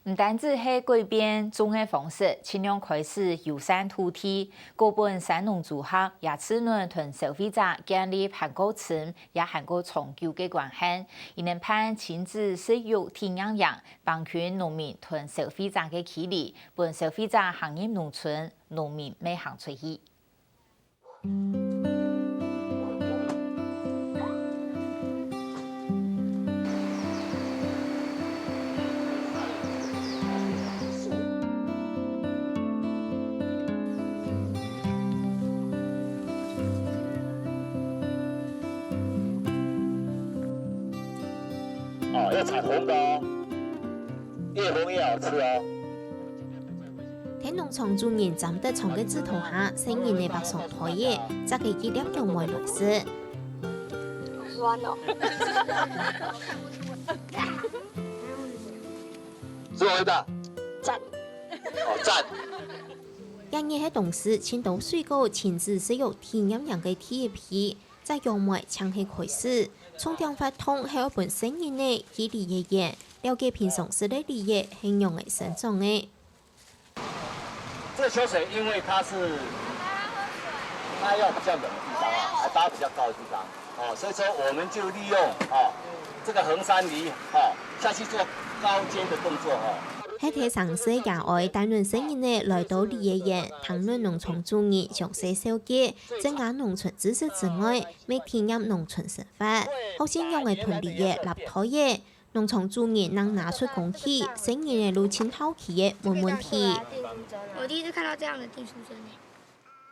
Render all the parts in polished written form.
唔单止係改變種嘅方式，盡量開始友善土地，各本產農組合也只能同消費者建立韓國親也韓國長久嘅關係，亦能盼親子食育天養養，幫助農民同消費者嘅距離，本消費者行入農村，農民未行出去。哦，要采红的哦，越红越好吃哦。喺農場主人站得長嘅枝頭下，成人嘅白上台嘢，則係熱量用來來食。酸哦。是我的。讚。哦，讚。人嘅喺同時簽到水果親自食用天飲人嘅鐵皮，在用梅搶起開始。從電發通係一本成人嘅距離嘅嘢，了解平常時嘅理嘢係用嚟生長嘅。這個秋水因為它要比較冷的地方啊，還搭比較高的地方，哦，所以說我們就利用這個橫山梨下去做高階的動作喺睇城市也愛帶領成人嘅來到理嘅嘢，談論農場主義詳細設計，增加農村知識之外，未填入農村生活，好似用嘅同理嘅立台嘢。農場主義能拿出工具，成人嘅路線好奇嘅冇問題。我第一次看到這樣的訂書針。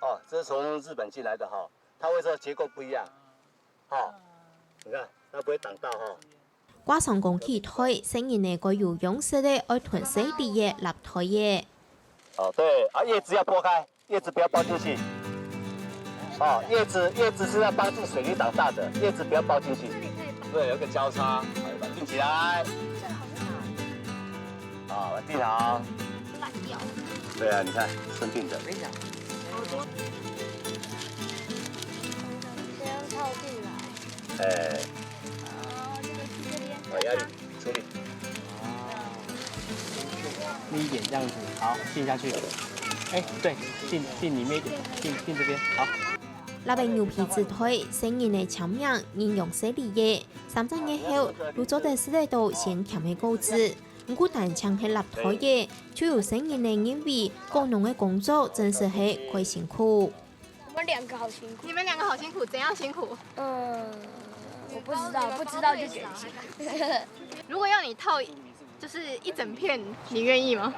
哦，這是從日本進來的哈，它為什麼結構不一樣？你看它不會擋到哈。掛上工具台，成人嘅個有用式嘅愛囤死啲嘢立台嘢。哦，對，葉子要撥開，葉子不要包進去。哦，葉子是要幫助水泥長大的，葉子不要包進去。對，有個交叉，把它定起來。好，把它定好。爛掉。對啊，你看生病的。好多。這樣套進來。哎。壓力處理。密一點這樣子，好，進下去。哎，對，進裡面一點，進這邊，好。立病牛皮紙推，成人嘅簽名應用寫理嘢。3週日後，入咗第4度先簽嘅告知。唔孤單搶起立台嘢，主要成人嘅認為，工農嘅工作真是係quite辛苦。我們兩個好辛苦。你們兩個好辛苦，怎樣辛苦？我不知道就覺得辛苦。如果要你套，就是一整片，你願意嗎？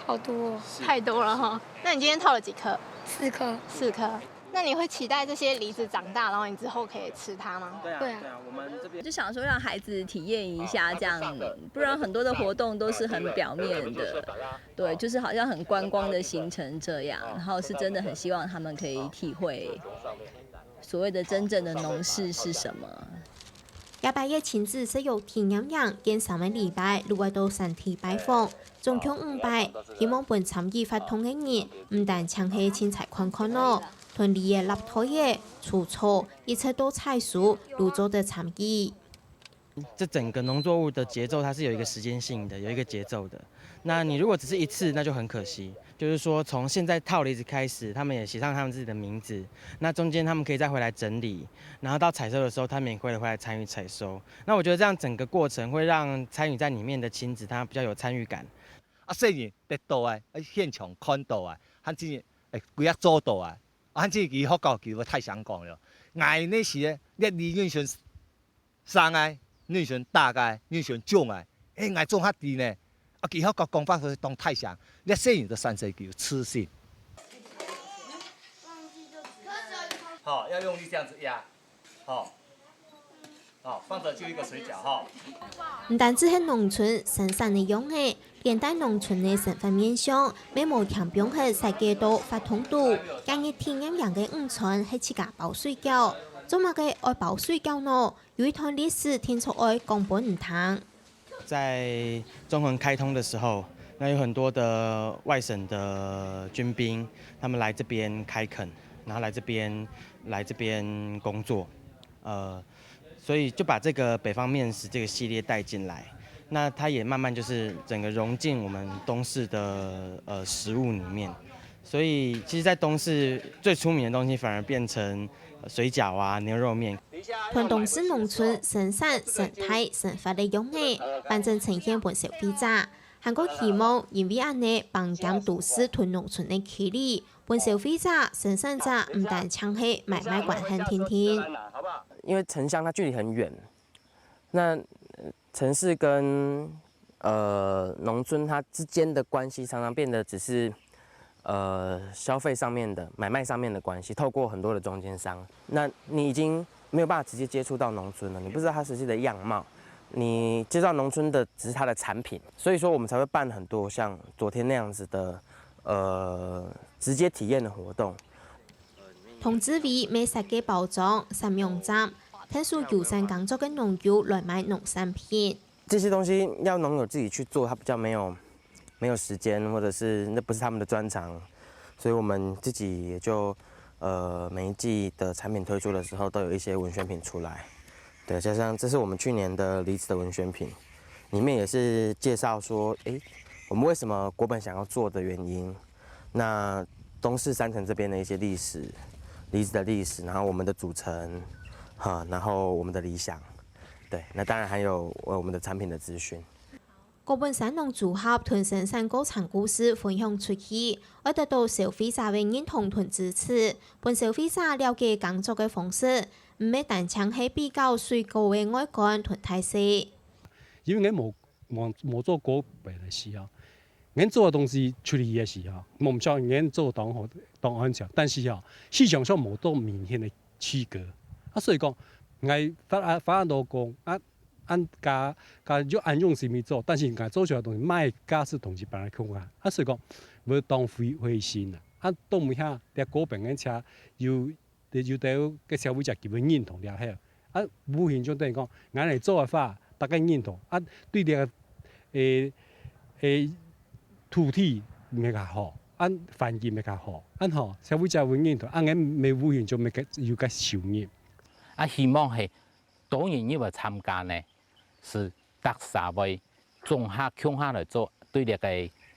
好多。太多了哈。那你今天套了幾顆？4顆。4顆。那你會期待這些梨子長大，然後你之後可以吃它嗎？對啊，我們這邊就想說讓孩子體驗一下這樣，不然很多的活動都是很表面的，對，就是好像很觀光的行程這樣，然後是真的很希望他們可以體會所謂的真正的農事是什麼。18日親自食用天飲人，見3個禮拜落到山體拜訪，總共500，希望本參與發通嘅人唔但搶起青菜看看咯。同理嘅立台嘢、除草，一切都採數，入咗的參與。這整個農作物的節奏，它是有一個時間性的，有一個節奏的。那你如果只是一次，那就很可惜。就是說，從現在套梨子開始，他們也寫上他們自己的名字。那中間他們可以再回來整理，然後到採收的時候，他們也會回來參與採收。那我覺得這樣整個過程會讓參與在裡面的親子，他比較有參與感。細人得到啊，現場看到啊，甚至規個做到啊。反正佢學校佢太想講了，捱那時咧，你女上生啊，女上大個，女上中啊，捱種下地呢，佢學校講法係當太想，你細人就3歲叫痴線。好，要用力這樣子壓，好，好，放着就一個水餃哈。唔單止係農村生產嘅用嘅，連帶農村嘅生活面向，每無田邊係世界都發通度，今日天飲人嘅農村係自家包水餃，做乜嘅愛包水餃呢？有一段歷史聽出愛講本唔通。在中橫開通的時候，那有很多的外省的軍兵，他們來這邊開墾，然後來這邊工作，所以就把這個北方麵食這個系列帶進來。那它也慢慢就是整个融进我们东市的食物里面。所以其实，在东市最出名的东西反而变成水饺啊、牛肉面。团东市农村生产生态生活的用艺，反正呈现本消费者。韩國希望因為安尼幫減都市同農村的距離，本消費者、生產者唔但搶起買賣關係天天。因為城鄉它距離很遠，那城市跟農村它之間的關係常常變得只是消費上面的買賣上面的關係，透過很多的中間商，那你已經沒有辦法直接接觸到農村了，你不知道它實際的樣貌。你接到農村的只是它的產品，所以說我們才會辦很多像昨天那樣子的直接體驗的活動。同志為美食嘅包裝、三用站，聽說遊山工作嘅農友來買農產品。這些東西要農友自己去做，他比較沒有時間，或者是那不是他們的專長，所以我們自己也就每一季的產品推出的時候，都有一些文宣品出來。对，加上这是我们去年的梨子的文宣品，里面也是介绍说，我们为什么国本想要做的原因，那东市山城这边的一些历史，梨子的历史，然后我们的组成，然后我们的理想，对，那当然还有我们的产品的资讯。國本山農組合同生產高產故事分享出去，會得到消費者嘅認同同支持，本消費者了解工作嘅方式。唔係單槍係比較水果嘅外觀同態勢，因為我冇做過別嘅時候，我做嘅東西處理嘅時候，我唔想我做當安全，但是市場上冇多明顯嘅區隔，所以講我反而都講按就按用什麼做，但是我做出來嘅東西賣價是同時別人看啊，所以講冇當灰心啊，都唔下啲嗰邊嘅車要到個消費者基本認同了係，無形中等於講，我嚟做嘅話，大家認同，對啲土地咪較好，環境咪較好，消費者會認同，我未無形中咪要個受益。希望係當然因為參加呢，是各社會綜合強下來做，對呢個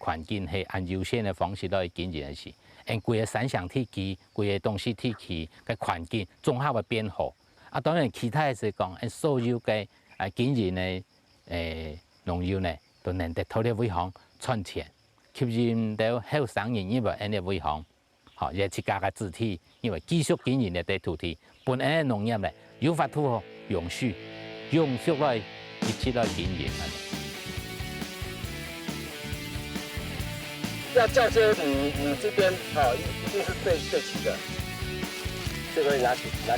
環境係按優先嘅方式來經營嘅事。規個山上地區、規個東勢地區嘅環境綜合嘅變好。當然其他嘅是講，所有嘅經營嘅農友呢，都能得到啲回響賺錢，吸引到後生人因為呢回響，也自家嘅肢體，因為繼續經營呢啲土地，本來農業呢有法度永續來一起來經營。要叫些你这边一定是对齐的，这个拿起来，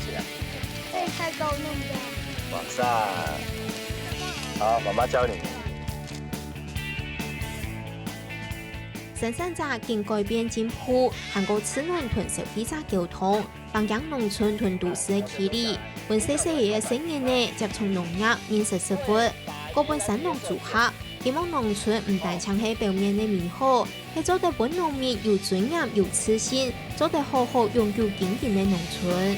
这太高弄不了。往上，好，媽媽教你。生產者經改變進步，韓國齒輪同消費者溝通，幫養農村同都市嘅距離，本細細嘅聲音呢，接觸農業現實生活，國本山農組合。希望農村唔單淨係表面嘅美好，係做得本農民有尊嚴、有自信，做得好好永久經營嘅農村。